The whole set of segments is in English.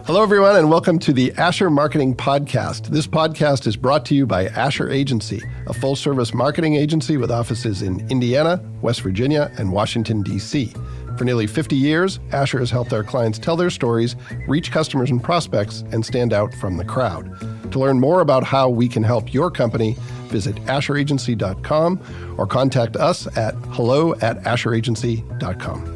Hello, everyone, and welcome to the Asher Marketing Podcast. This podcast is brought to you by Asher Agency, a full-service marketing agency with offices in Indiana, West Virginia, and Washington, D.C. For nearly 50 years, Asher has helped our clients tell their stories, reach customers and prospects, and stand out from the crowd. To learn more about how we can help your company, visit asheragency.com or contact us at hello@asheragency.com.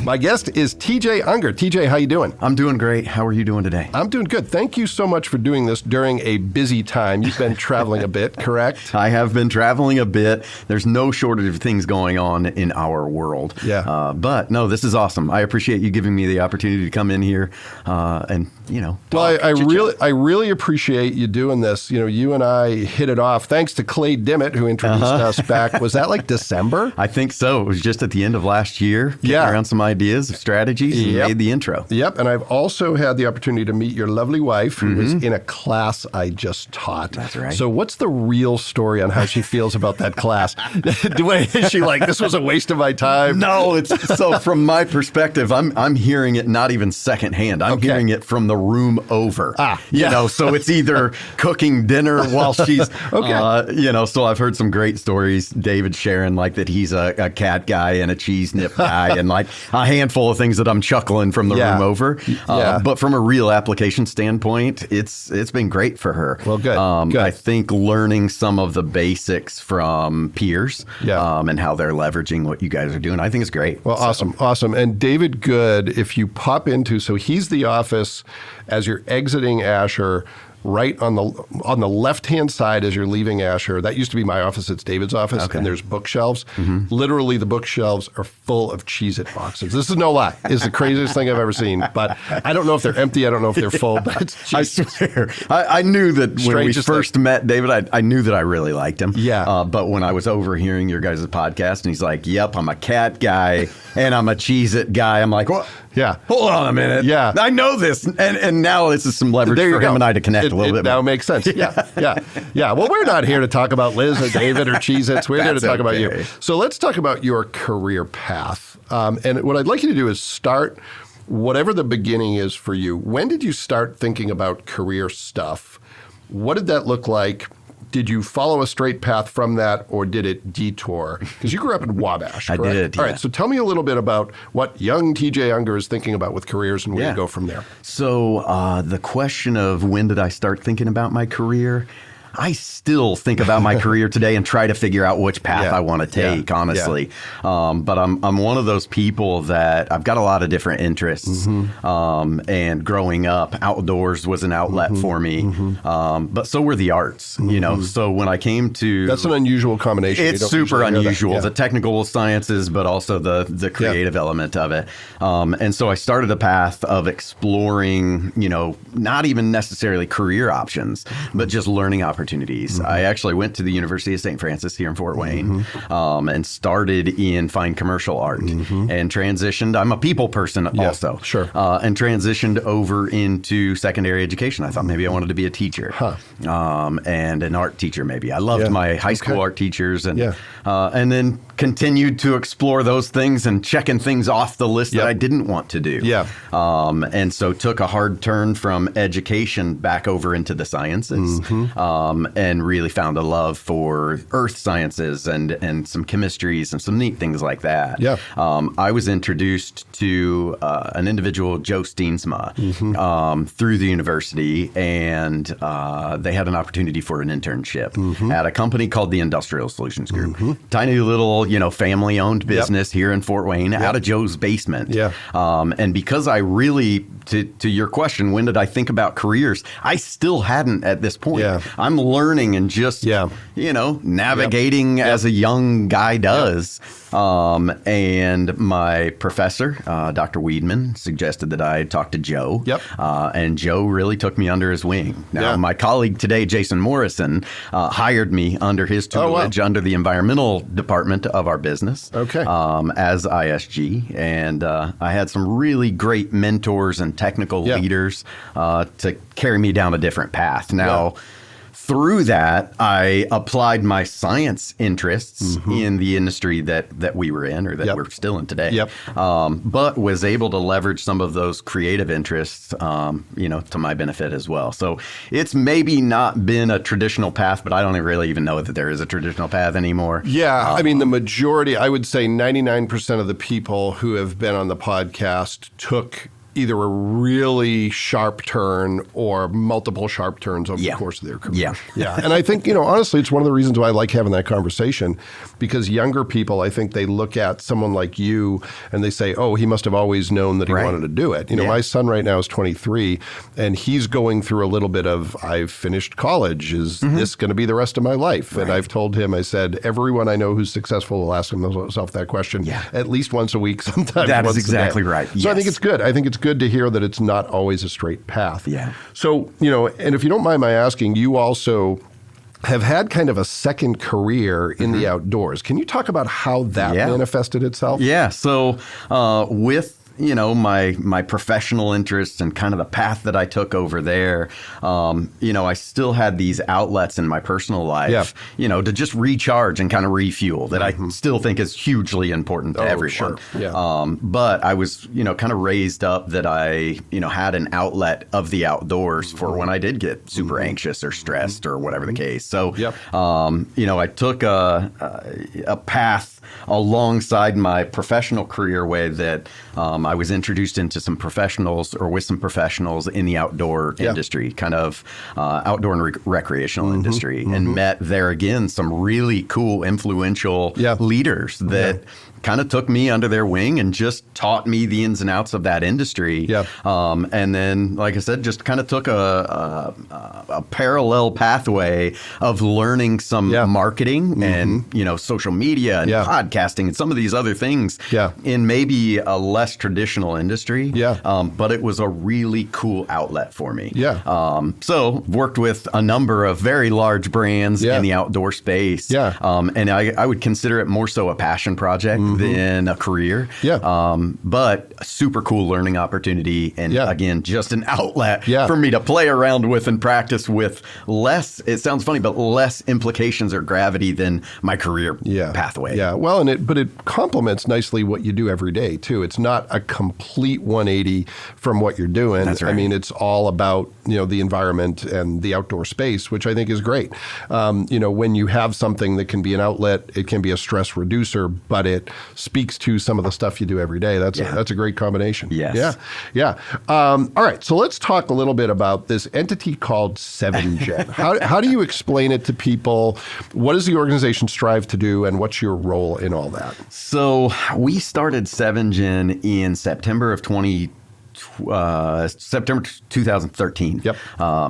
My guest is TJ Unger. TJ, how you doing? I'm doing great. How are you doing today? I'm doing good. Thank you so much for doing this during a busy time. You've been traveling a bit, correct? I have been traveling a bit. There's no shortage of things going on in our world. Yeah. But no, this is awesome. I appreciate you giving me the opportunity to come in here and, Well, I really appreciate you doing this. You and I hit it off thanks to Clay Dimmitt, who introduced us back. Was that like December? I think so. It was just at the end of last year. Around some ideas, strategies, and made the intro. Yep. And I've also had the opportunity to meet your lovely wife, who was in a class I just taught. That's right. So what's the real story on how she feels about that class? Is she like, this was a waste of my time? No, so from my perspective, I'm hearing it not even secondhand. I'm hearing it from the room over. So it's either cooking dinner while she's, so I've heard some great stories. David sharing like that he's a cat guy and a cheese nip guy and like a handful of things that I'm chuckling from the room over. But from a real application standpoint, it's been great for her. Well, good. I think learning some of the basics from peers and how they're leveraging what you guys are doing, I think is great. Well, awesome. And David Good, if you pop into, so he's the office as you're exiting Asher, right on the left-hand side as you're leaving Asher. That used to be my office. It's David's office, and there's bookshelves. Literally, the bookshelves are full of Cheez-It boxes. This is no lie. It's the craziest thing I've ever seen. But I don't know if they're empty. I don't know if they're full. But I swear, I knew that when we first met David, I knew that I really liked him. Yeah. But when I was overhearing your guys' podcast, and he's like, "Yep, I'm a cat guy and I'm a Cheez-It guy," I'm like, "What? Yeah. Hold on a minute. Yeah. I know this." And now this is some leverage for him and I to connect a little bit more. Now makes sense. Yeah. Well, we're not here to talk about Liz or David or Cheez-Its. We're here to talk about you. So let's talk about your career path. And what I'd like you to do is start whatever the beginning is for you. When did you start thinking about career stuff? What did that look like? Did you follow a straight path from that, or did it detour? Because you grew up in Wabash, correct? I did, All right, so tell me a little bit about what young TJ Unger is thinking about with careers and where you go from there. So the question of when did I start thinking about my career, I still think about my career today and try to figure out which path I want to take, honestly. But I'm one of those people that I've got a lot of different interests. And growing up, outdoors was an outlet for me. But so were the arts, So when I came to... That's an unusual combination. It's super unusual. The technical sciences, but also the creative element of it. And so I started a path of exploring, not even necessarily career options, but just learning opportunities. I actually went to the University of St. Francis here in Fort Wayne and started in fine commercial art and transitioned. I'm a people person also. Sure. And transitioned over into secondary education. I thought maybe I wanted to be a teacher and an art teacher maybe. I loved my high school art teachers and then continued to explore those things and checking things off the list that I didn't want to do. And so took a hard turn from education back over into the sciences. And really found a love for earth sciences and some chemistries and some neat things like that. I was introduced to an individual, Joe Steensma, through the university, and they had an opportunity for an internship at a company called the Industrial Solutions Group. Tiny little, family-owned business here in Fort Wayne, out of Joe's basement. And because I really, to your question, when did I think about careers? I still hadn't at this point. I'm learning and just, navigating as a young guy does. And my professor, Dr. Weedman, suggested that I talk to Joe. And Joe really took me under his wing. Now, my colleague today, Jason Morrison, hired me under his tutelage, under the environmental department of our business as ISG. And I had some really great mentors and technical leaders to carry me down a different path. Now, through that, I applied my science interests in the industry that we were in, or that we're still in today. But was able to leverage some of those creative interests, to my benefit as well. So it's maybe not been a traditional path, but I don't really even know that there is a traditional path anymore. Yeah, I mean, the majority, I would say 99% of the people who have been on the podcast took either a really sharp turn or multiple sharp turns over the course of their career. Yeah. And I think, honestly, it's one of the reasons why I like having that conversation, because younger people, I think they look at someone like you and they say, oh, he must have always known that he wanted to do it. My son right now is 23 and he's going through a little bit of, I've finished college. Is this going to be the rest of my life? And I've told him, I said, everyone I know who's successful will ask himself that question at least once a week, sometimes that once is exactly a day. right. So I think it's good. I think it's good to hear that it's not always a straight path. Yeah. So, and if you don't mind my asking, you also have had kind of a second career in the outdoors. Can you talk about how that manifested itself? Yeah. So with my professional interests and kind of the path that I took over there, I still had these outlets in my personal life, to just recharge and kind of refuel that I still think is hugely important to everyone. Sure. Yeah. But I was, kind of raised up that I, had an outlet of the outdoors for when I did get super anxious or stressed or whatever the case. So, I took a path alongside my professional career way that I was introduced into some professionals or with some professionals in the outdoor industry, kind of outdoor and recreational industry, and met there again some really cool, influential leaders that kind of took me under their wing and just taught me the ins and outs of that industry. And then, like I said, just kind of took a parallel pathway of learning some marketing and, social media and podcasting and some of these other things in maybe a less traditional industry. But it was a really cool outlet for me. So worked with a number of very large brands in the outdoor space. And I would consider it more so a passion project than a career. But a super cool learning opportunity. And again, just an outlet for me to play around with and practice with less, it sounds funny, but less implications or gravity than my career pathway. Well, but it complements nicely what you do every day too. It's not a complete 180 from what you're doing. That's right. I mean, it's all about, the environment and the outdoor space, which I think is great. When you have something that can be an outlet, it can be a stress reducer, but it speaks to some of the stuff you do every day. That's a great combination. Yes. All right. So let's talk a little bit about this entity called 7Gen. How do you explain it to people? What does the organization strive to do, and what's your role in all that? So we started 7Gen in September 2013.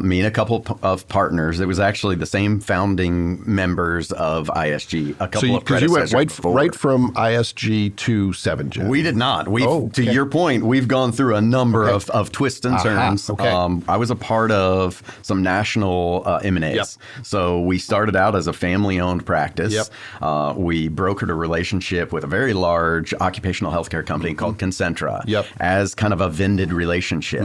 Me and a couple of partners. It was actually the same founding members of ISG. A couple of predecessors. So you went right from ISG to 7Gen. We did not. To your point, we've gone through a number of twists and turns. I was a part of some national M&As. So we started out as a family-owned practice. We brokered a relationship with a very large occupational healthcare company called Concentra as kind of a vended relationship.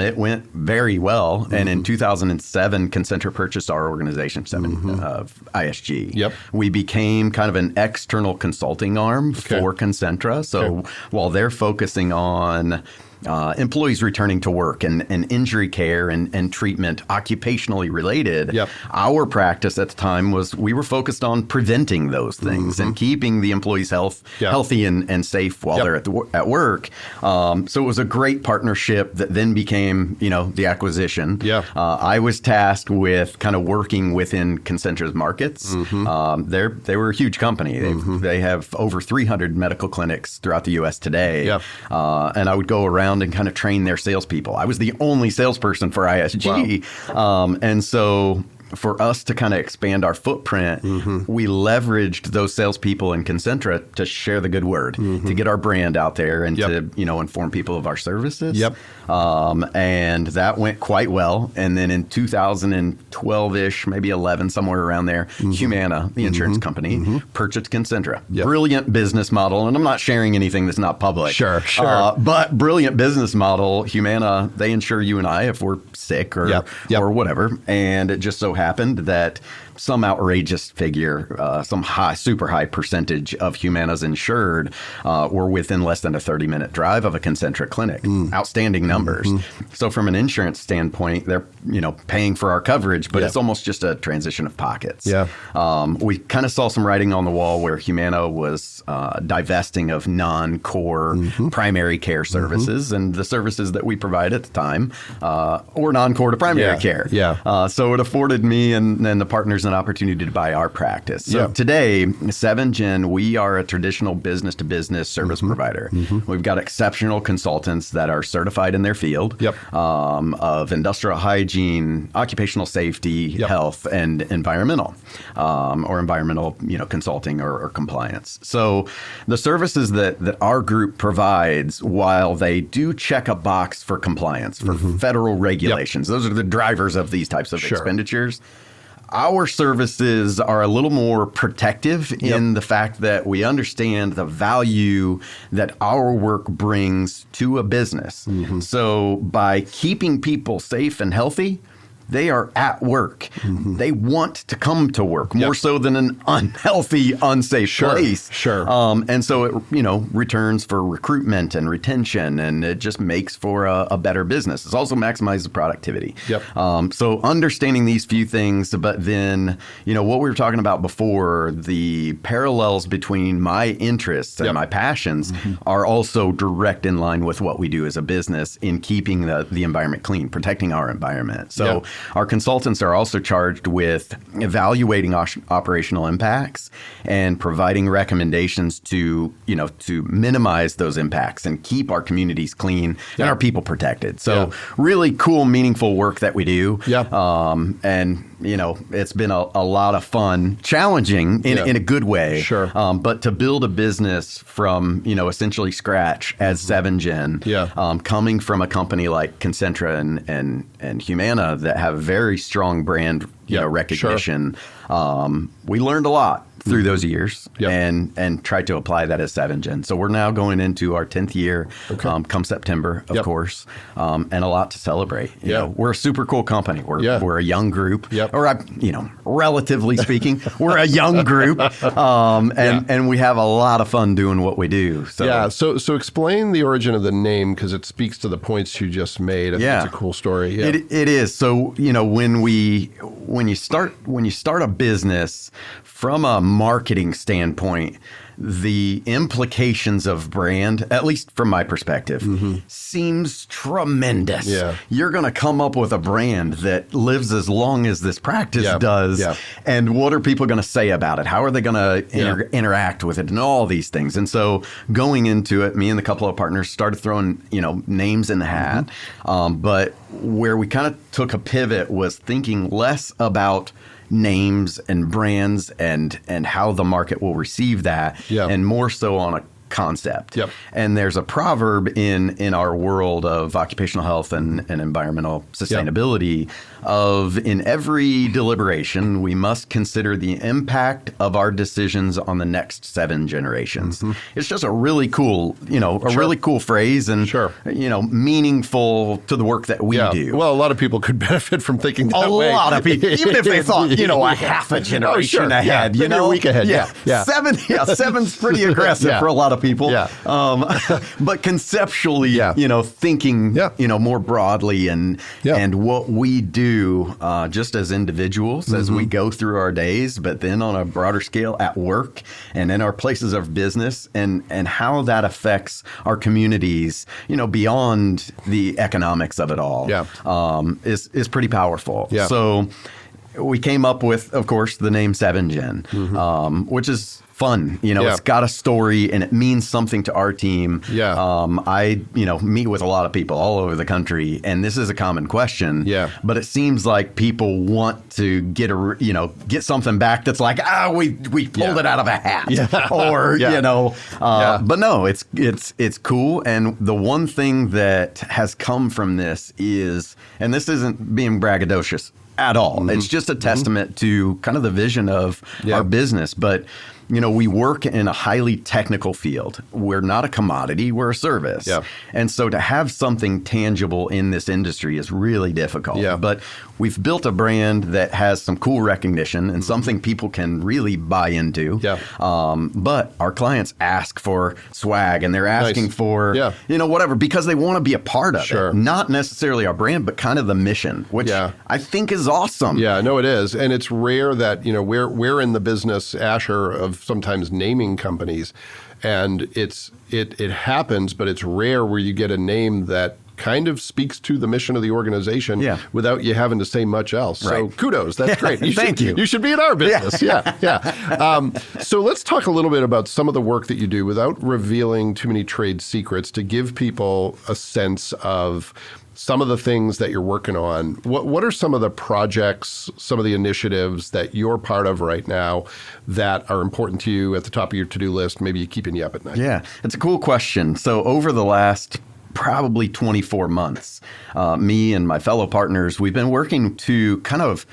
It went very well. And in 2007, Concentra purchased our organization, ISG. We became kind of an external consulting arm for Concentra. So while they're focusing on employees returning to work and injury care and treatment occupationally related, our practice at the time was we were focused on preventing those things and keeping the employees healthy and safe while they're at work. So it was a great partnership that then became, the acquisition. I was tasked with kind of working within Concentra's markets. They were a huge company. They have over 300 medical clinics throughout the U.S. today. And I would go around and kind of train their salespeople. I was the only salesperson for ISG. And so for us to kind of expand our footprint, we leveraged those salespeople in Concentra to share the good word, to get our brand out there and to, inform people of our services. And that went quite well. And then in 2012-ish, maybe 11, somewhere around there, Humana, the insurance company, purchased Concentra. Brilliant business model. And I'm not sharing anything that's not public. Sure. But brilliant business model. Humana, they insure you and I if we're sick or whatever. And it just so happened that some outrageous figure, some super high percentage of Humana's insured were within less than a 30-minute drive of a Concentra clinic. Outstanding numbers. So from an insurance standpoint, they're paying for our coverage, but it's almost just a transition of pockets. We kind of saw some writing on the wall where Humana was divesting of non-core primary care services, and the services that we provide at the time were non-core to primary care. So it afforded me and the partners an opportunity to buy our practice. So today, 7gen, we are a traditional business-to-business service provider. We've got exceptional consultants that are certified in their field of industrial hygiene, occupational safety, health, and environmental, or environmental consulting or compliance. So the services that our group provides, while they do check a box for compliance, for federal regulations, those are the drivers of these types of expenditures. Our services are a little more protective in the fact that we understand the value that our work brings to a business. So by keeping people safe and healthy, they are at work. They want to come to work more so than an unhealthy, unsafe place. And so it, returns for recruitment and retention, and it just makes for a better business. It also maximizes productivity. So understanding these few things, but then, what we were talking about before, the parallels between my interests and my passions are also direct in line with what we do as a business in keeping the environment clean, protecting our environment. So our consultants are also charged with evaluating operational impacts and providing recommendations to minimize those impacts and keep our communities clean and our people protected. So really cool, meaningful work that we do. And it's been a lot of fun, challenging in a good way. But to build a business from, essentially scratch as 7gen, coming from a company like Concentra and Humana that have very strong brand recognition, we learned a lot through those years and tried to apply that as 7gen. So we're now going into our 10th year come September, of course, and a lot to celebrate. We're a super cool company. We're a young group, or relatively speaking, we're a young group, and we have a lot of fun doing what we do. So So explain the origin of the name, because it speaks to the points you just made. I think it's a cool story. It is. So when you start a business from a marketing standpoint, the implications of brand, at least from my perspective, seems tremendous. You're going to come up with a brand that lives as long as this practice does. And what are people going to say about it? How are they going to interact with it and all these things? And so going into it, me and a couple of partners started throwing, names in the hat. But where we kind of took a pivot was thinking less about names and brands and how the market will receive that, and more so on a concept. And there's a proverb in our world of occupational health and environmental sustainability of, in every deliberation, we must consider the impact of our decisions on the next 7 generations. It's just a really cool, really cool phrase and, meaningful to the work that we do. Well, a lot of people could benefit from thinking that way. A lot of people, even if they thought, a half a generation ahead, a week ahead. 7's pretty aggressive for a lot of people. But conceptually, thinking, more broadly and what we do just as individuals as we go through our days, but then on a broader scale at work and in our places of business, and how that affects our communities, beyond the economics of it all, is pretty powerful. So we came up with, of course, the name 7gen, which is fun. It's got a story and it means something to our team. I, meet with a lot of people all over the country, and this is a common question. But it seems like people want to get get something back that's like, we pulled it out of a hat, or but no, it's cool. And the one thing that has come from this is, and this isn't being braggadocious at all, it's just a testament to kind of the vision of our business, but we work in a highly technical field. We're not a commodity, we're a service. Yeah. And so to have something tangible in this industry is really difficult. Yeah. But we've built a brand that has some cool recognition and something people can really buy into. Yeah. But our clients ask for swag, and they're asking for, whatever, because they want to be a part of it. Not necessarily our brand, but kind of the mission, which I think is awesome. Yeah, no, it is. And it's rare that, we're in the business, Asher, of sometimes naming companies. And it happens, but it's rare where you get a name that kind of speaks to the mission of the organization without you having to say much else. So kudos. That's great. Thank you. You should be in our business. Yeah. So let's talk a little bit about some of the work that you do without revealing too many trade secrets, to give people a sense of some of the things that you're working on. What are some of the projects, some of the initiatives that you're part of right now that are important to you, at the top of your to-do list, maybe keeping you up at night? Yeah, it's a cool question. So over the last probably 24 months, me and my fellow partners, we've been working to kind of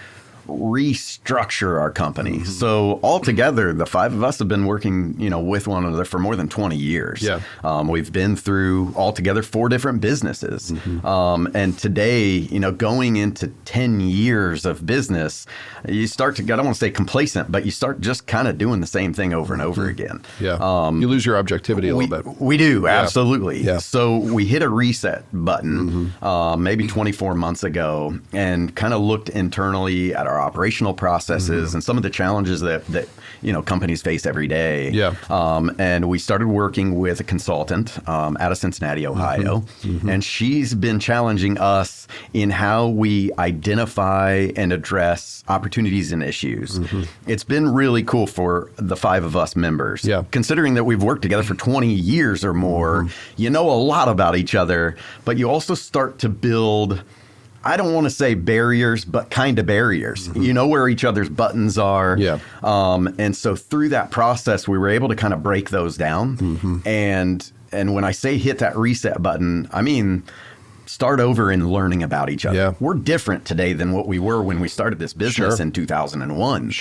restructure our company. So altogether, the five of us have been working, with one another for more than 20 years. Yeah. We've been through altogether 4 different businesses. And today, going into 10 years of business, you start to, I don't want to say complacent, but you start just kind of doing the same thing over and over again. Yeah. You lose your objectivity a little bit. We do, absolutely. Yeah. So we hit a reset button maybe 24 months ago, and kind of looked internally at our operational processes and some of the challenges that companies face every day. Yeah. And we started working with a consultant out of Cincinnati, Ohio, and she's been challenging us in how we identify and address opportunities and issues. It's been really cool for the 5 of us members. Yeah. Considering that we've worked together for 20 years or more, you know a lot about each other, but you also start to build, I don't want to say barriers, but kind of barriers. You know where each other's buttons are. Yeah. And so through that process, we were able to kind of break those down. And when I say hit that reset button, I mean start over in learning about each other. Yeah. We're different today than what we were when we started this business in 2001.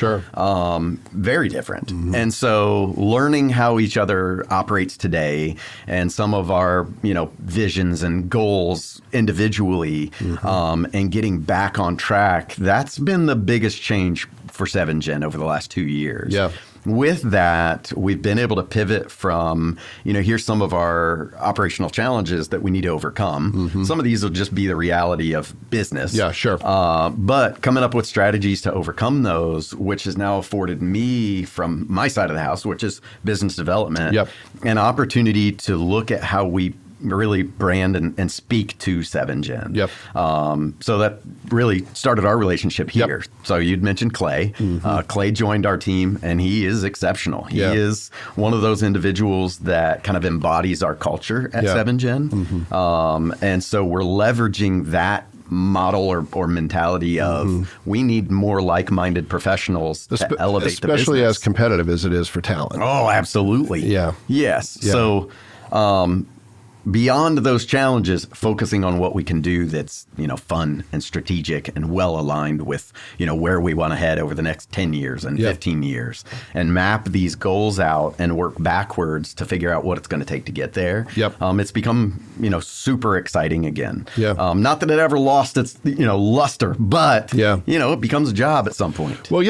Very different. And so learning how each other operates today, and some of our, visions and goals individually, and getting back on track, that's been the biggest change for 7Gen over the last 2 years. Yeah. With that, we've been able to pivot from, here's some of our operational challenges that we need to overcome. Some of these will just be the reality of business. Yeah, sure. But coming up with strategies to overcome those, which has now afforded me, from my side of the house, which is business development, an opportunity to look at how we really brand and speak to 7Gen. So that really started our relationship here. So you'd mentioned Clay. Clay joined our team, and he is exceptional. He is one of those individuals that kind of embodies our culture at 7Gen. And so we're leveraging that model or mentality of we need more like-minded professionals to elevate the business. Especially as competitive as it is for talent. Oh, absolutely. Yes. So beyond those challenges, focusing on what we can do that's, fun and strategic and well aligned with, where we want to head over the next 10 years and 15 years, and map these goals out and work backwards to figure out what it's going to take to get there. It's become, super exciting again. Not that it ever lost its, luster, but, it becomes a job at some point. Well,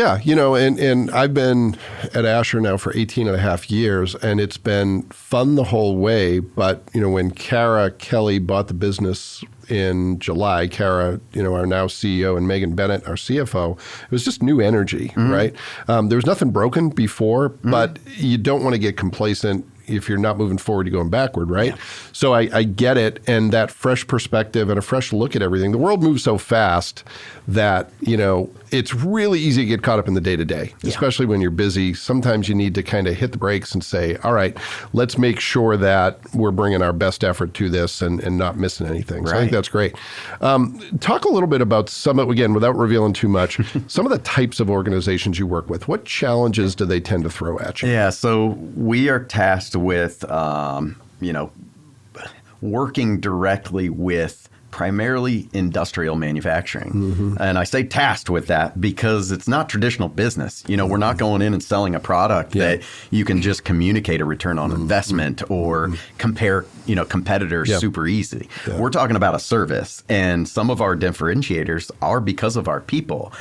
and I've been at Asher now for 18 and a half years, and it's been fun the whole way. But, when Kara Kelly bought the business in July, Kara, our now CEO, and Megan Bennett, our CFO, it was just new energy, right? There was nothing broken before, but you don't want to get complacent. If you're not moving forward, you're going backward, right? So I get it, and that fresh perspective and a fresh look at everything. The world moves so fast that, it's really easy to get caught up in the day-to-day, especially when you're busy. Sometimes you need to kind of hit the brakes and say, all right, let's make sure that we're bringing our best effort to this and not missing anything. So I think that's great. Talk a little bit about some, again, without revealing too much, some of the types of organizations you work with. What challenges do they tend to throw at you? Yeah, so we are tasked with, working directly with primarily industrial manufacturing. And I say tasked with that because it's not traditional business. We're not going in and selling a product that you can just communicate a return on investment or compare, competitors super easy. We're talking about a service, and some of our differentiators are because of our people.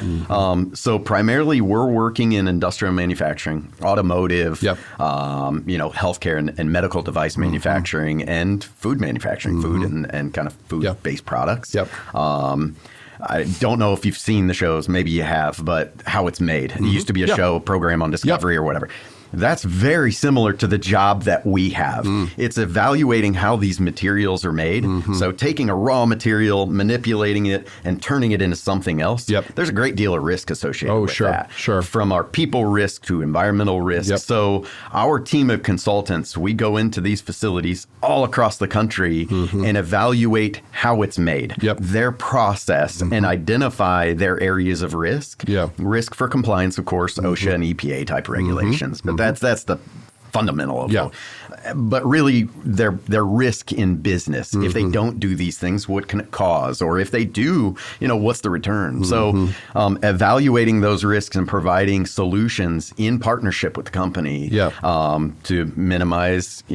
So primarily we're working in industrial manufacturing, automotive, healthcare and medical device manufacturing, and food manufacturing, food and kind of food-based products. I don't know if you've seen the shows, maybe you have, but How It's Made. It used to be a program on Discovery or whatever. That's very similar to the job that we have. It's evaluating how these materials are made. So taking a raw material, manipulating it, and turning it into something else. There's a great deal of risk associated with that. From our people risk to environmental risk. So our team of consultants, we go into these facilities all across the country and evaluate how it's made, their process, and identify their areas of risk. Risk for compliance, of course, OSHA and EPA type regulations. But that's the fundamental of it. But really, their risk in business. If they don't do these things, what can it cause? Or if they do, what's the return? So evaluating those risks and providing solutions in partnership with the company to minimize,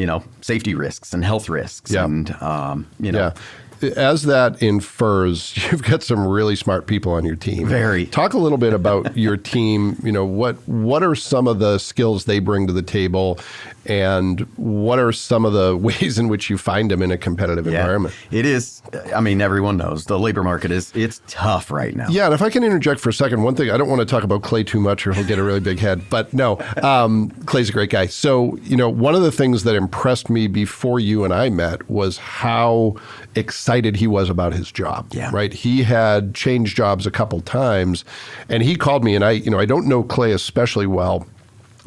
safety risks and health risks. And, As that infers, you've got some really smart people on your team. Very. Talk a little bit about your team. What are some of the skills they bring to the table, and what are some of the ways in which you find them in a competitive environment? It is. Everyone knows the labor market it's tough right now. Yeah, and if I can interject for a second, one thing, I don't want to talk about Clay too much or he'll get a really big head, but no, Clay's a great guy. So, one of the things that impressed me before you and I met was how excited he was about his job, right? He had changed jobs a couple times, and he called me, and I don't know Clay especially well,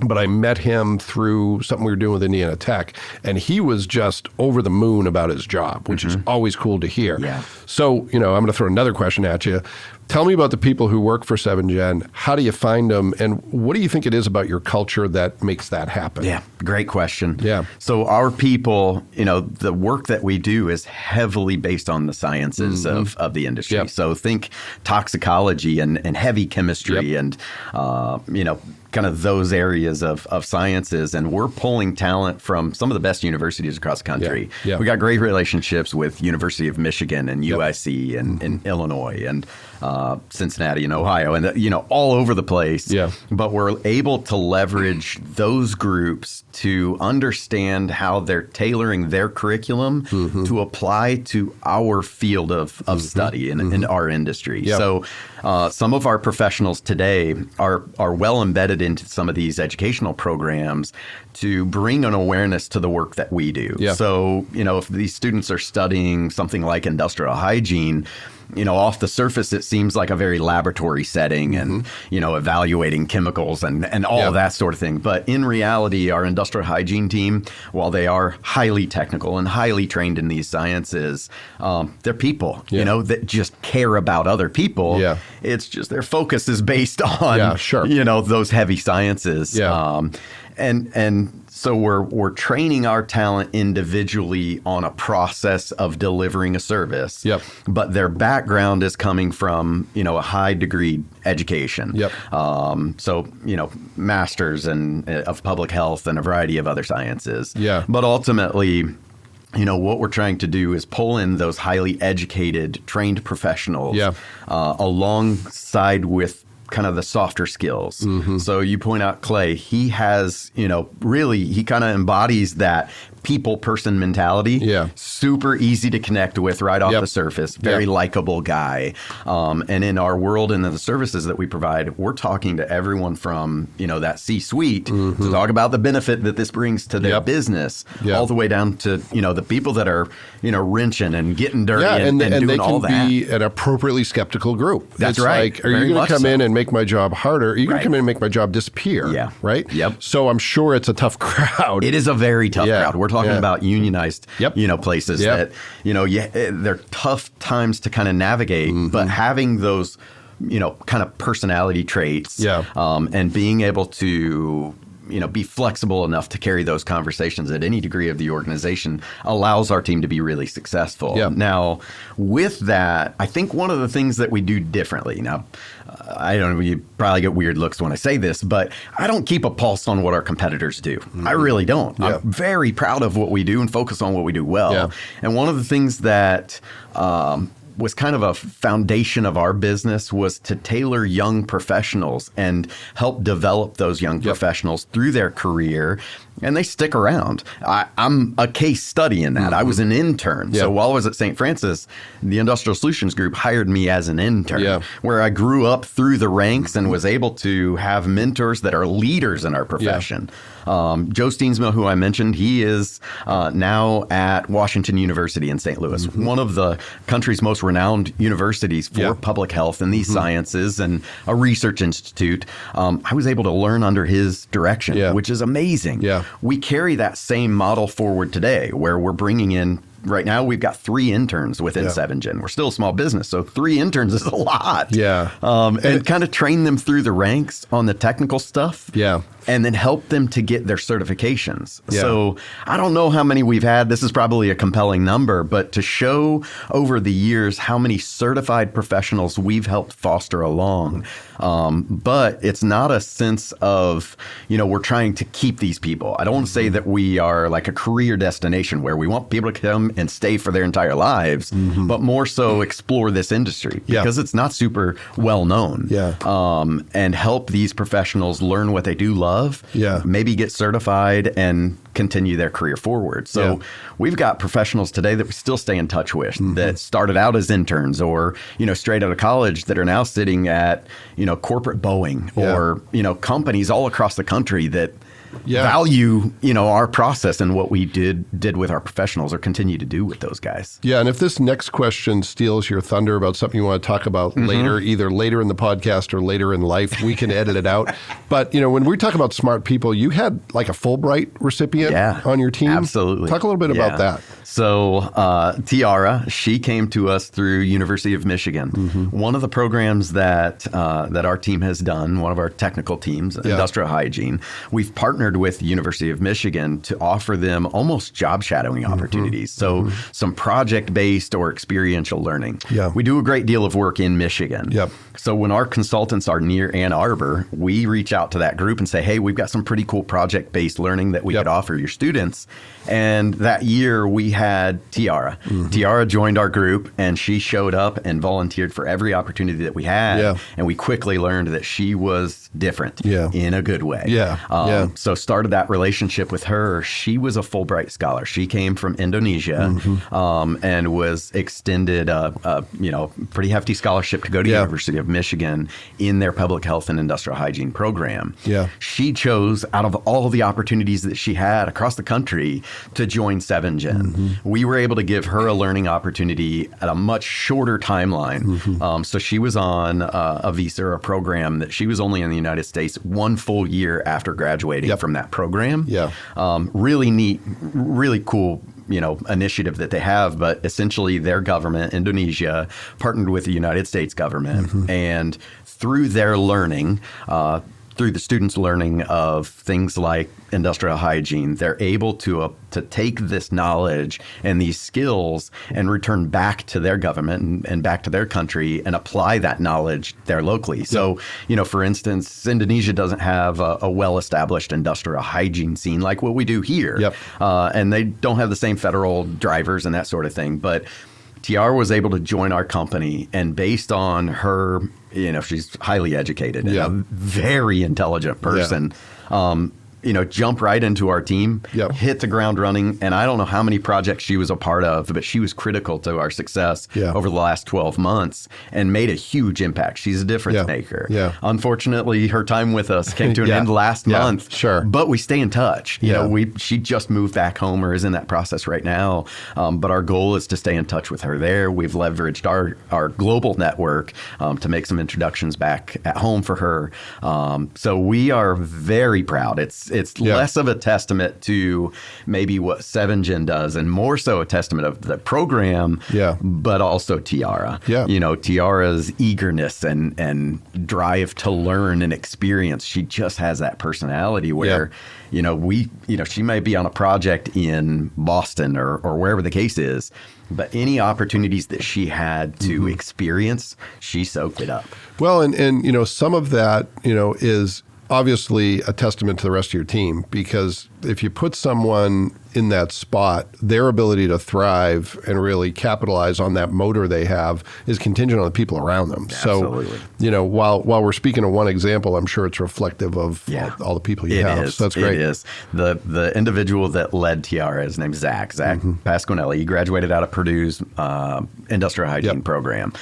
but I met him through something we were doing with Indiana Tech, and he was just over the moon about his job, which is always cool to hear. So, I'm going to throw another question at you. Tell me about the people who work for 7Gen. How do you find them, and what do you think it is about your culture that makes that happen? Yeah, great question. So our people, the work that we do is heavily based on the sciences of the industry. So think toxicology and heavy chemistry and, kind of those areas of sciences. And we're pulling talent from some of the best universities across the country. We got great relationships with University of Michigan and UIC and Illinois and Cincinnati and Ohio and, all over the place. But we're able to leverage those groups to understand how they're tailoring their curriculum to apply to our field of study in our industry. So some of our professionals today are well embedded into some of these educational programs to bring an awareness to the work that we do. So, if these students are studying something like industrial hygiene, off the surface, it seems like a very laboratory setting and, evaluating chemicals and all of that sort of thing. But in reality, our industrial hygiene team, while they are highly technical and highly trained in these sciences, they're people, that just care about other people. It's just their focus is based on, those heavy sciences. And so we're training our talent individually on a process of delivering a service. But their background is coming from, a high degree education. So, masters of public health and a variety of other sciences. But ultimately, what we're trying to do is pull in those highly educated, trained professionals alongside with kind of the softer skills. So you point out Clay, he has, really, he kind of embodies that people person mentality. Super easy to connect with right off the surface. Very likable guy. And in our world and in the services that we provide, we're talking to everyone from, that C-suite to talk about the benefit that this brings to their business, all the way down to, the people that are, wrenching and getting dirty and doing all that. And they can be an appropriately skeptical group. That's right. Like, are you going to come in and make my job harder? Are you going to come in and make my job disappear? Right? So I'm sure it's a tough crowd. It is a very tough crowd. We're talking about unionized, places that, they're tough times to kind of navigate, but having those, kind of personality traits and being able to, be flexible enough to carry those conversations at any degree of the organization allows our team to be really successful. Yeah. Now, with that, I think one of the things that we do differently now, I don't know, you probably get weird looks when I say this, but I don't keep a pulse on what our competitors do. Mm-hmm. I really don't. Yeah. I'm very proud of what we do and focus on what we do well. Yeah. And one of the things that was kind of a foundation of our business was to tailor young professionals and help develop those young professionals through their career. And they stick around. I'm a case study in that. Mm-hmm. I was an intern. So while I was at St. Francis, the Industrial Solutions Group hired me as an intern, where I grew up through the ranks and was able to have mentors that are leaders in our profession. Joe Steensma, who I mentioned, he is now at Washington University in St. Louis, one of the country's most renowned universities for public health and these sciences, and a research institute. I was able to learn under his direction, which is amazing. We carry that same model forward today, where we're bringing in. Right now, we've got 3 interns within 7Gen. We're still a small business, so 3 interns is a lot. And kind of train them through the ranks on the technical stuff. And then help them to get their certifications. So I don't know how many we've had. This is probably a compelling number, but to show over the years how many certified professionals we've helped foster along. But it's not a sense of, we're trying to keep these people. I don't want to say that we are like a career destination where we want people to come and stay for their entire lives, but more so explore this industry because it's not super well known. And help these professionals learn what they do love, maybe get certified and continue their career forward. So we've got professionals today that we still stay in touch with that started out as interns or, straight out of college that are now sitting at, corporate Boeing or, companies all across the country that value, our process and what we did with our professionals or continue to do with those guys. And if this next question steals your thunder about something you want to talk about later, either later in the podcast or later in life, we can edit it out. But, when we talk about smart people, you had like a Fulbright recipient on your team. Absolutely. Talk a little bit about that. So Tiara, she came to us through University of Michigan. One of the programs that our team has done, one of our technical teams, industrial hygiene, we've partnered with the University of Michigan to offer them almost job shadowing opportunities. So some project-based or experiential learning. We do a great deal of work in Michigan. So when our consultants are near Ann Arbor, we reach out to that group and say, hey, we've got some pretty cool project-based learning that we could offer your students. And that year we had Tiara. Tiara joined our group and she showed up and volunteered for every opportunity that we had. And we quickly learned that she was different in a good way. So started that relationship with her. She was a Fulbright scholar. She came from Indonesia and was extended a pretty hefty scholarship to go to University of Michigan in their public health and industrial hygiene program. She chose out of all the opportunities that she had across the country to join 7Gen. We were able to give her a learning opportunity at a much shorter timeline. So she was on a visa or a program that she was only in the United States 1 full year after graduating from that program. Really neat, really cool initiative that they have, but essentially their government, Indonesia, partnered with the United States government, and through their learning, through the students' learning of things like industrial hygiene, they're able to take this knowledge and these skills and return back to their government and back to their country and apply that knowledge there locally. So, for instance, Indonesia doesn't have a well-established industrial hygiene scene like what we do here. And they don't have the same federal drivers and that sort of thing. But Tiara was able to join our company, and based on her, she's highly educated and a very intelligent person. Jump right into our team, hit the ground running. And I don't know how many projects she was a part of, but she was critical to our success over the last 12 months and made a huge impact. She's a difference maker. Unfortunately, her time with us came to an end last month, but we stay in touch. She just moved back home or is in that process right now. But our goal is to stay in touch with her there. We've leveraged our global network to make some introductions back at home for her. So we are very proud. It's less of a testament to maybe what 7 Gen does and more so a testament of the program, but also Tiara. You know, Tiara's eagerness and drive to learn and experience. She just has that personality where, you know, she may be on a project in Boston or wherever the case is, but any opportunities that she had to experience, she soaked it up. Well, and you know, some of that, you know, is obviously a testament to the rest of your team, because if you put someone in that spot, their ability to thrive and really capitalize on that motor they have is contingent on the people around them. Absolutely. So, you know, while we're speaking of one example, I'm sure it's reflective of all the people you have. So that's great. It is. The individual that led Tiara is named Zach Pasquinelli. He graduated out of Purdue's industrial hygiene program.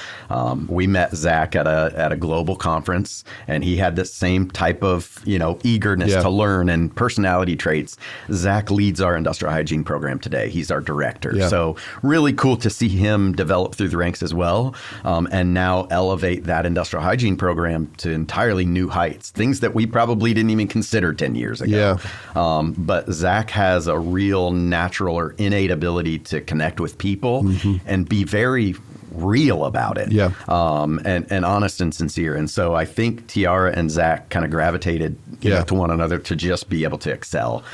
We met Zach at a global conference, and he had the same type of, you know, eagerness to learn and personality traits. Zach leads our industrial hygiene program today. He's our director. So really cool to see him develop through the ranks as well, and now elevate that industrial hygiene program to entirely new heights, things that we probably didn't even consider 10 years ago. But Zach has a real natural or innate ability to connect with people and be very real about it, and honest and sincere. And so I think Tiara and Zach kind of gravitated you know, to one another to just be able to excel.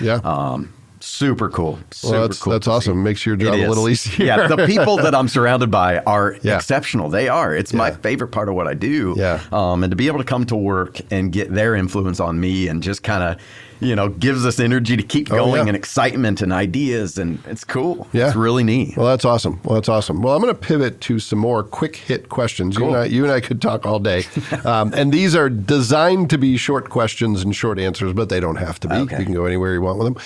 Super cool. That's awesome. Makes your job a little easier. The people that I'm surrounded by are exceptional. They are. It's my favorite part of what I do. And to be able to come to work and get their influence on me and just kind of, you know, gives us energy to keep going and excitement and ideas, and it's cool. It's really neat. Well, that's awesome. Well, I'm going to pivot to some more quick hit questions. Cool. You and I could talk all day. And these are designed to be short questions and short answers, but they don't have to be. You can go anywhere you want with them.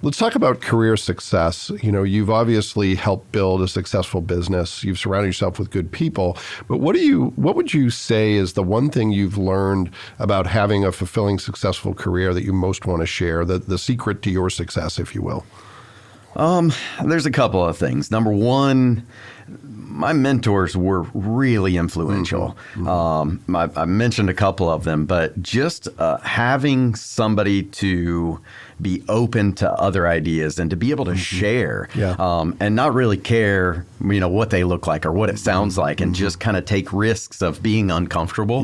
Let's talk about career success. You know, you've obviously helped build a successful business. You've surrounded yourself with good people. But what would you say is the one thing you've learned about having a fulfilling, successful career that you most want to share, the secret to your success, if you will? There's a couple of things. Number one, my mentors were really influential. I mentioned a couple of them, but just having somebody to be open to other ideas and to be able to share and not really care, you know, what they look like or what it sounds like, and just kind of take risks of being uncomfortable.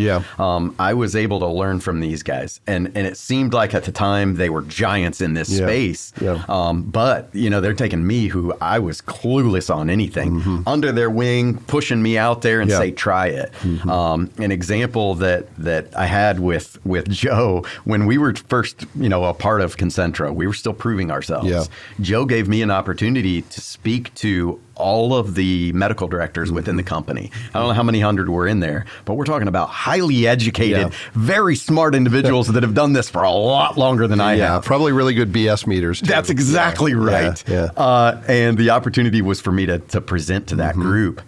I was able to learn from these guys, and it seemed like at the time they were giants in this space. But, you know, they're taking me, who I was clueless on anything, under their wing, pushing me out there and say, try it. An example that I had with Joe, when we were first, you know, a part of Concentra, we were still proving ourselves. Joe gave me an opportunity to speak to all of the medical directors within the company. I don't know how many hundred were in there, but we're talking about highly educated, very smart individuals that have done this for a lot longer than I have. Probably really good BS meters, too. That's exactly right. And the opportunity was for me to present to that group.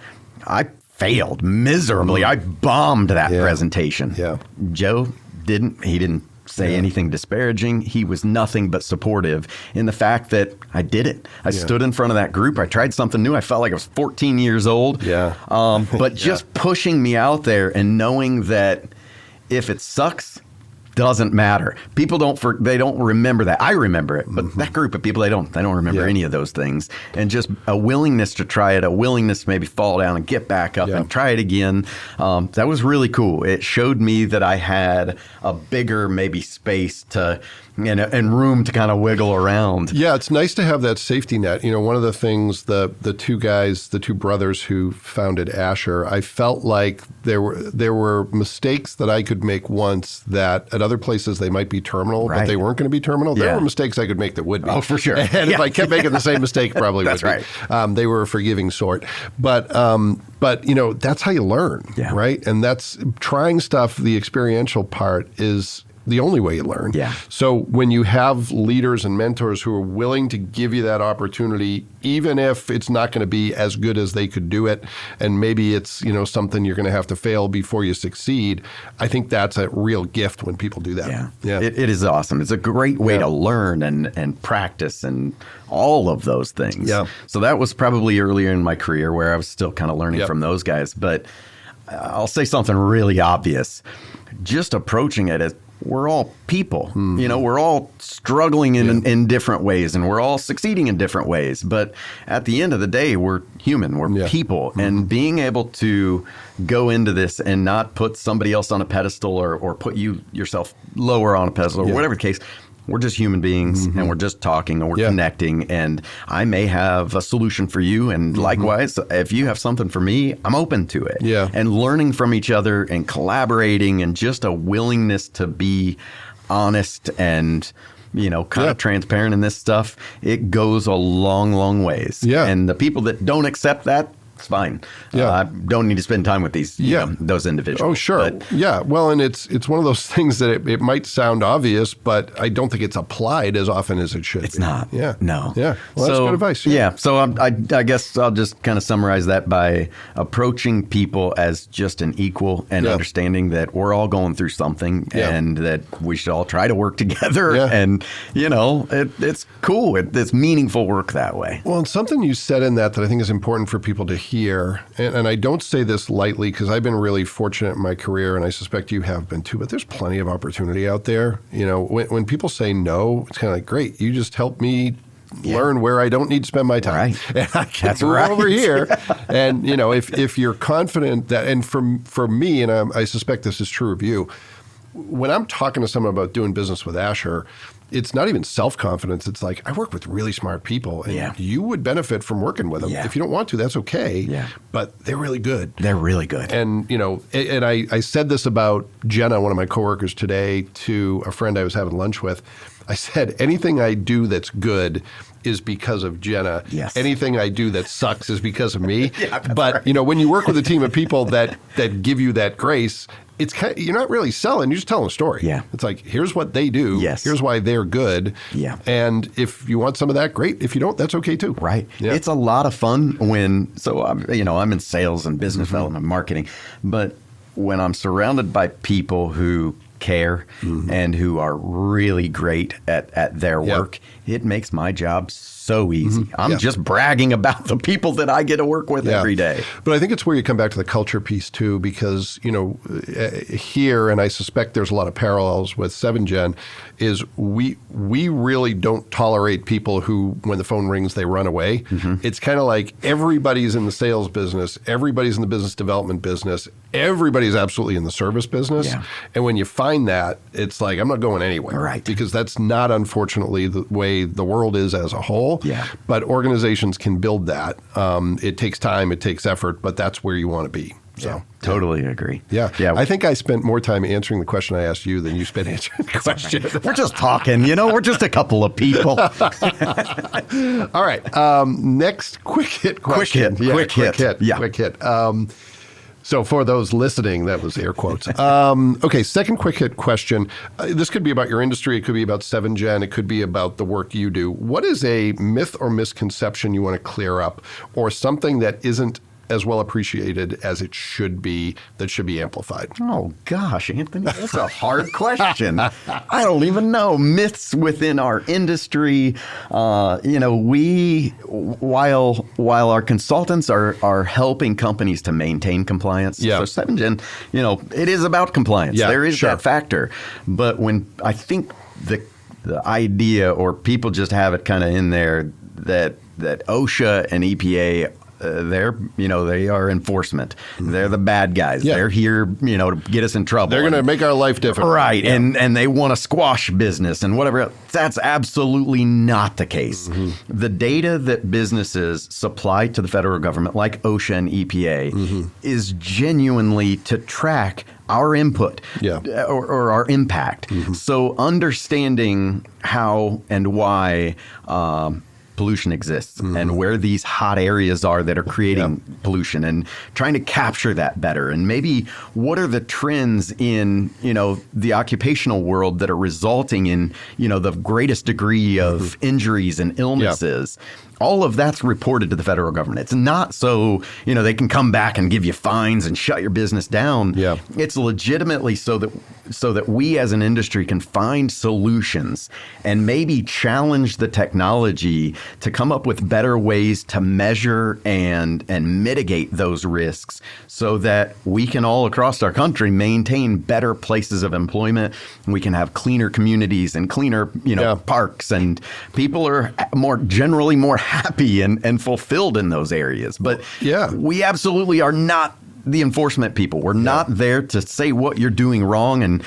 I failed miserably. I bombed that presentation. Joe didn't say anything disparaging. He was nothing but supportive in the fact that I did it. I stood in front of that group. I tried something new. I felt like I was 14 years old. But just pushing me out there and knowing that if it sucks, doesn't matter. People don't remember that. I remember it, but that group of people, they don't remember any of those things. And just a willingness to try it, a willingness to maybe fall down and get back up and try it again. That was really cool. It showed me that I had a bigger maybe space to and room to kind of wiggle around. Yeah, it's nice to have that safety net. You know, one of the things the two brothers who founded Asher, I felt like there were mistakes that I could make once that at other places they might be terminal, but they weren't going to be terminal. There were mistakes I could make that would be. Oh, for sure. And if I kept making the same mistake, probably would be. They were a forgiving sort. But you know, that's how you learn, right? And that's trying stuff. The experiential part is the only way you learn. So when you have leaders and mentors who are willing to give you that opportunity, even if it's not going to be as good as they could do it, and maybe it's, you know, something you're going to have to fail before you succeed, I think that's a real gift when people do that. It is awesome. It's a great way to learn and practice and all of those things. So that was probably earlier in my career where I was still kind of learning from those guys. But I'll say something really obvious. Just approaching it we're all people. We're all struggling in different ways, and we're all succeeding in different ways. But at the end of the day, we're human. We're people. And being able to go into this and not put somebody else on a pedestal or put yourself lower on a pedestal or whatever the case, we're just human beings, and we're just talking, and we're connecting, and I may have a solution for you, and likewise, if you have something for me, I'm open to it. And learning from each other and collaborating, and just a willingness to be honest and kind of transparent in this stuff, it goes a long, long ways. And the people that don't accept that, it's fine. I don't need to spend time with these, those individuals. Oh, sure. But, well, and it's one of those things that it might sound obvious, but I don't think it's applied as often as it should. It's not. No. Well, that's good advice. So I guess I'll just kind of summarize that by approaching people as just an equal and understanding that we're all going through something and that we should all try to work together. And, it's cool. It's meaningful work that way. Well, and something you said in that I think is important for people to hear, and I don't say this lightly because I've been really fortunate in my career, and I suspect you have been too, but there's plenty of opportunity out there. When people say no, it's kind of like, great, you just helped me learn where I don't need to spend my time. And I can go over here. And, if you're confident that, and for me, and I suspect this is true of you, when I'm talking to someone about doing business with Asher, it's not even self-confidence. It's like, I work with really smart people, and you would benefit from working with them. If you don't want to, that's okay. But they're really good. They're really good. And, and I said this about Jenna, one of my coworkers today, to a friend I was having lunch with. I said, anything I do that's good is because of Jenna. Anything I do that sucks is because of me. But, when you work with a team of people that give you that grace, it's kind of, you're not really selling, you're just telling a story. It's like, here's what they do. Here's why they're good. And if you want some of that, great. If you don't, that's okay too. It's a lot of fun I'm in sales and business development, marketing, but when I'm surrounded by people who care and who are really great at their work, it makes my job so easy. I'm just bragging about the people that I get to work with every day. But I think it's where you come back to the culture piece too, because, here, and I suspect there's a lot of parallels with 7Gen, is we really don't tolerate people who, when the phone rings, they run away. It's kind of like everybody's in the sales business, everybody's in the business development business, everybody's absolutely in the service business. And when you find that, it's like, I'm not going anywhere. Because that's not, unfortunately, the way the world is as a whole. But organizations can build that. It takes time, it takes effort, but that's where you want to be. So totally agree. I think I spent more time answering the question I asked you than you spent answering the question. We're just talking, we're just a couple of people. All right. Next quick hit question. Quick hit. So for those listening, that was air quotes. Okay, second quick hit question. This could be about your industry. It could be about 7Gen. It could be about the work you do. What is a myth or misconception you want to clear up, or something that isn't as well appreciated as it should be, that should be amplified? Oh, gosh, Anthony, that's a hard question. I don't even know. Myths within our industry. We, while our consultants are helping companies to maintain compliance, so 7Gen, it is about compliance. There is that factor. But when I think the idea, or people just have it kind of in there, that OSHA and EPA, they are enforcement. They're the bad guys. They're here, to get us in trouble. They're going to make our life difficult. Right. And they want to squash business and whatever else. That's absolutely not the case. The data that businesses supply to the federal government, like OSHA and EPA, is genuinely to track our input or our impact. So understanding how and why pollution exists and where these hot areas are that are creating pollution, and trying to capture that better. And maybe what are the trends in, the occupational world that are resulting in, the greatest degree of injuries and illnesses. all of that's reported to the federal government. It's not so, they can come back and give you fines and shut your business down. Yeah. It's legitimately so that we as an industry can find solutions and maybe challenge the technology to come up with better ways to measure and mitigate those risks so that we can all across our country maintain better places of employment. We can have cleaner communities and cleaner, parks, and people are generally more happy and fulfilled in those areas. But we absolutely are not the enforcement people. We're not there to say what you're doing wrong and,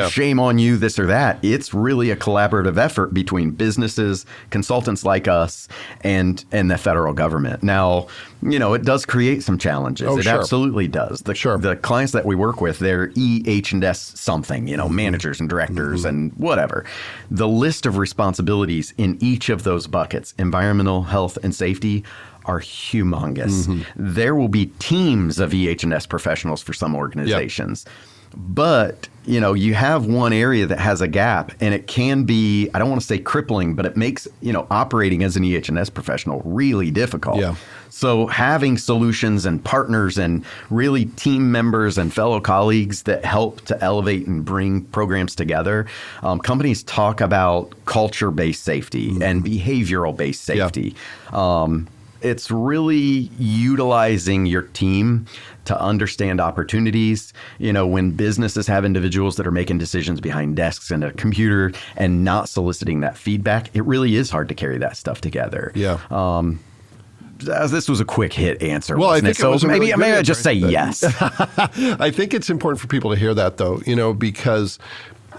shame on you, this or that. It's really a collaborative effort between businesses, consultants like us, and the federal government. Now, it does create some challenges. It absolutely does. The clients that we work with, they're EH&S something, managers and directors and whatever. The list of responsibilities in each of those buckets, environmental, health, and safety, are humongous. There will be teams of EH&S professionals for some organizations. But, you have one area that has a gap, and it can be, I don't want to say crippling, but it makes, operating as an EH&S professional really difficult. Yeah. So having solutions and partners and really team members and fellow colleagues that help to elevate and bring programs together. Companies talk about culture-based safety and behavioral-based safety. It's really utilizing your team to understand opportunities. When businesses have individuals that are making decisions behind desks and a computer and not soliciting that feedback, it really is hard to carry that stuff together. Yeah. This was a quick hit answer. Well, I think it was maybe I just say yes. I think it's important for people to hear that, though, because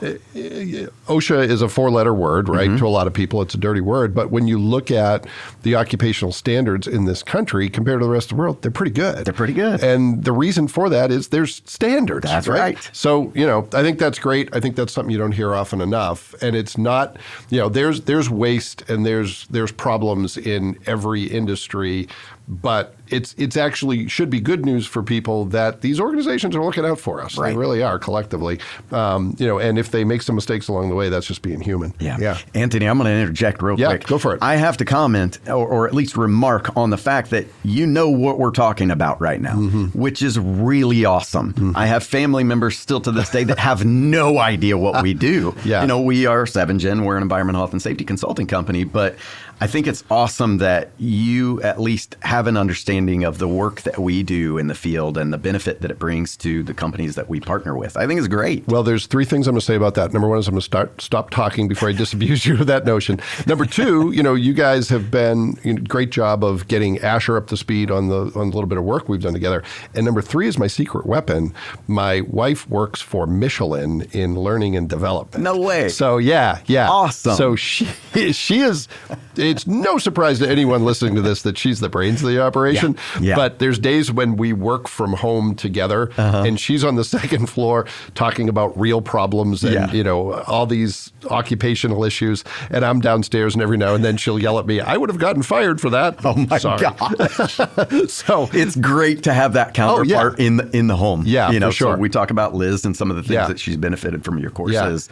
OSHA is a 4-letter word, right? To a lot of people, it's a dirty word. But when you look at the occupational standards in this country compared to the rest of the world, they're pretty good. They're pretty good. And the reason for that is there's standards. That's right. So, I think that's great. I think that's something you don't hear often enough. And it's not, there's waste and there's problems in every industry. But it's actually should be good news for people that these organizations are looking out for us. Right. They really are collectively. And if they make some mistakes along the way, that's just being human. Yeah. Anthony, I'm going to interject real quick. Yeah, go for it. I have to comment or at least remark on the fact that what we're talking about right now, which is really awesome. I have family members still to this day that have no idea what we do. We are 7Gen. We're an environmental health and safety consulting company, but I think it's awesome that you at least have an understanding of the work that we do in the field and the benefit that it brings to the companies that we partner with. I think it's great. Well, there's 3 things I'm going to say about that. Number 1 is I'm going to stop talking before I disabuse you of that notion. Number 2, you guys have been great job of getting Asher up to speed on the little bit of work we've done together. And number 3 is my secret weapon. My wife works for Michelin in learning and development. No way. So yeah. Awesome. So she is. It's no surprise to anyone listening to this that she's the brains of the operation. Yeah. But there's days when we work from home together, and she's on the second floor talking about real problems and all these occupational issues, and I'm downstairs, and every now and then she'll yell at me, "I would have gotten fired for that." Oh my God! So it's great to have that counterpart in the home. Yeah, for sure. So we talk about Liz and some of the things that she's benefited from your courses.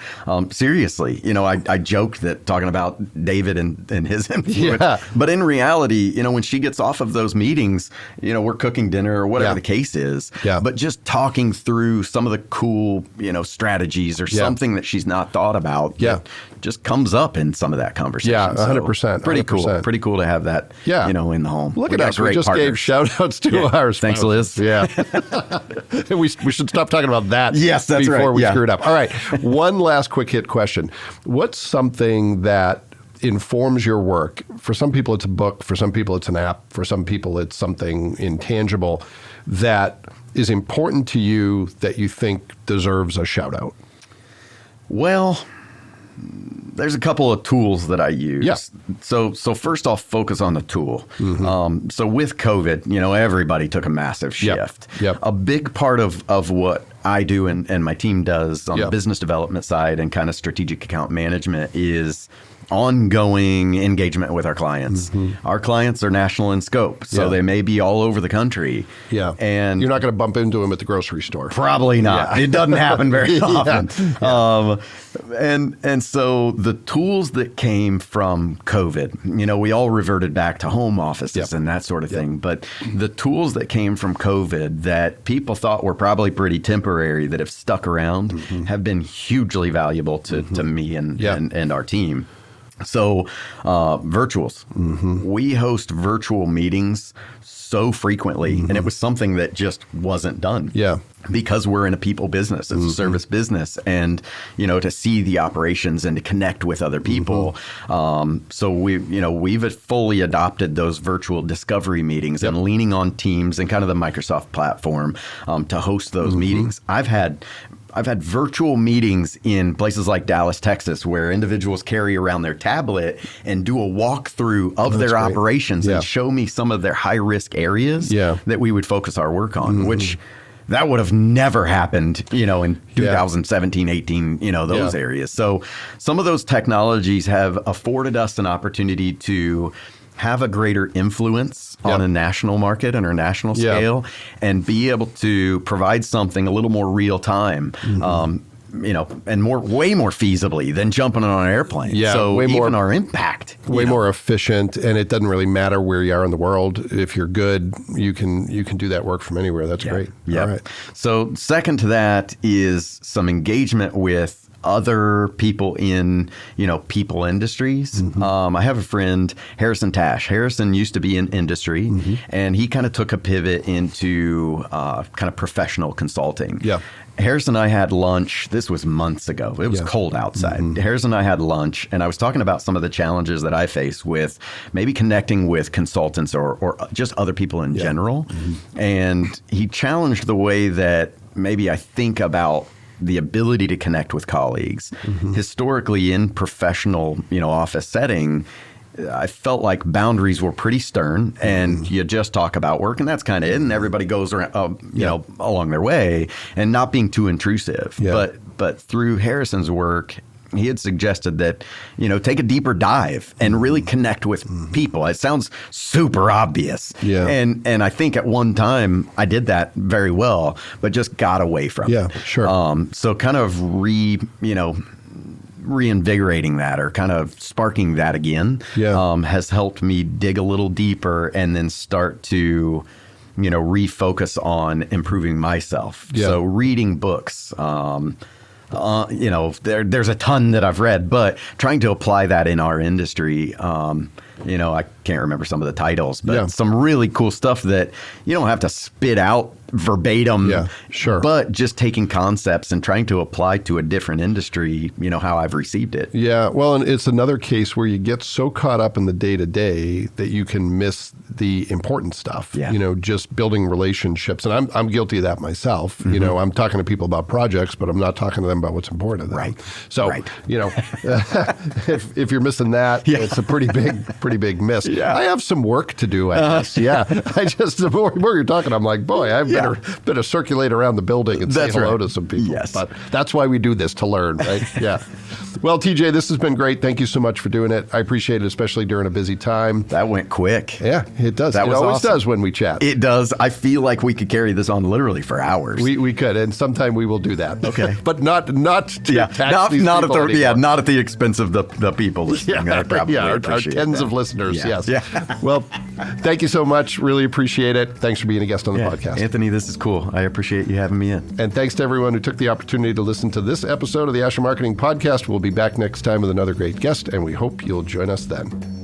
Seriously, I joked that talking about David and his influence, but in reality, when she gets off of those meetings, we're cooking dinner or whatever the case is. Yeah. But just talking through some of the cool, strategies or something that she's not thought about. Yeah. Just comes up in some of that conversation. Yeah, 100%. Pretty cool. Pretty cool to have that, in the home. Look at us. We just gave shout outs to our spouses. Thanks, Liz. Yeah. we should stop talking about that before we screw it up. All right. One last quick hit question. What's something that informs your work? For some people, it's a book. For some people, it's an app. For some people, it's something intangible that is important to you that you think deserves a shout out. Well, there's a couple of tools that I use. Yeah. So first off, focus on the tool. So with COVID, everybody took a massive shift. Yep. A big part of what I do and my team does on the business development side and kind of strategic account management is ongoing engagement with our clients. Our clients are national in scope, so they may be all over the country. Yeah. And you're not going to bump into them at the grocery store. Probably not. It doesn't happen very often. And so the tools that came from COVID, we all reverted back to home offices and that sort of thing. But the tools that came from COVID that people thought were probably pretty temporary that have stuck around have been hugely valuable to me and our team. So virtuals. We host virtual meetings so frequently, and it was something that just wasn't done. Yeah. Because we're in a people business, it's a service business, and to see the operations and to connect with other people. So we've fully adopted those virtual discovery meetings and leaning on Teams and kind of the Microsoft platform to host those meetings. I've had virtual meetings in places like Dallas, Texas, where individuals carry around their tablet and do a walkthrough of their operations and show me some of their high-risk areas that we would focus our work on, which that would have never happened, in 2017, 18, those areas. So some of those technologies have afforded us an opportunity to have a greater influence on a national market and our national scale and be able to provide something a little more real time. And way more feasibly than jumping on an airplane. Yeah, so even our impact. Way more efficient, and it doesn't really matter where you are in the world. If you're good, you can do that work from anywhere. That's great. Yeah. All right. So second to that is some engagement with other people in, people industries. I have a friend, Harrison Tash. Harrison used to be in industry, and he kind of took a pivot into kind of professional consulting. Yeah. Harrison and I had lunch. This was months ago. It was cold outside. Harrison and I had lunch, and I was talking about some of the challenges that I face with maybe connecting with consultants or just other people in general. And he challenged the way that maybe I think about the ability to connect with colleagues. Historically, in professional, office setting, I felt like boundaries were pretty stern, and you just talk about work, and that's kind of it, and everybody goes around, along their way, and not being too intrusive. But through Harrison's work, he had suggested that, take a deeper dive and really connect with people. It sounds super obvious. Yeah. And I think at one time I did that very well, but just got away from it. Yeah, sure. So kind of reinvigorating that or kind of sparking that again has helped me dig a little deeper and then start to refocus on improving myself. So reading books, there's a ton that I've read, but trying to apply that in our industry, I can't remember some of the titles, but some really cool stuff that you don't have to spit out verbatim, but just taking concepts and trying to apply to a different industry, how I've received it. Yeah, well, and it's another case where you get so caught up in the day-to-day that you can miss the important stuff, just building relationships. And I'm guilty of that myself. I'm talking to people about projects, but I'm not talking to them about what's important to them. Right. So, if you're missing that, it's a pretty big miss. Yeah. I have some work to do, I guess. I just, the more you're talking, I'm like, boy, I better circulate around the building and say hello to some people. Yes. But that's why we do this, to learn, right? Yeah. Well, TJ, this has been great. Thank you so much for doing it. I appreciate it, especially during a busy time. That went quick. Yeah, it does. It always does when we chat. It does. I feel like we could carry this on literally for hours. We could, and sometime we will do that. Okay. But not to tax these not people anymore. Not at the expense of the people listening. I probably our tens of listeners, yes. Yeah. Well, thank you so much. Really appreciate it. Thanks for being a guest on the podcast. Anthony, this is cool. I appreciate you having me in. And thanks to everyone who took the opportunity to listen to this episode of the Asher Marketing Podcast. We'll be back next time with another great guest, and we hope you'll join us then.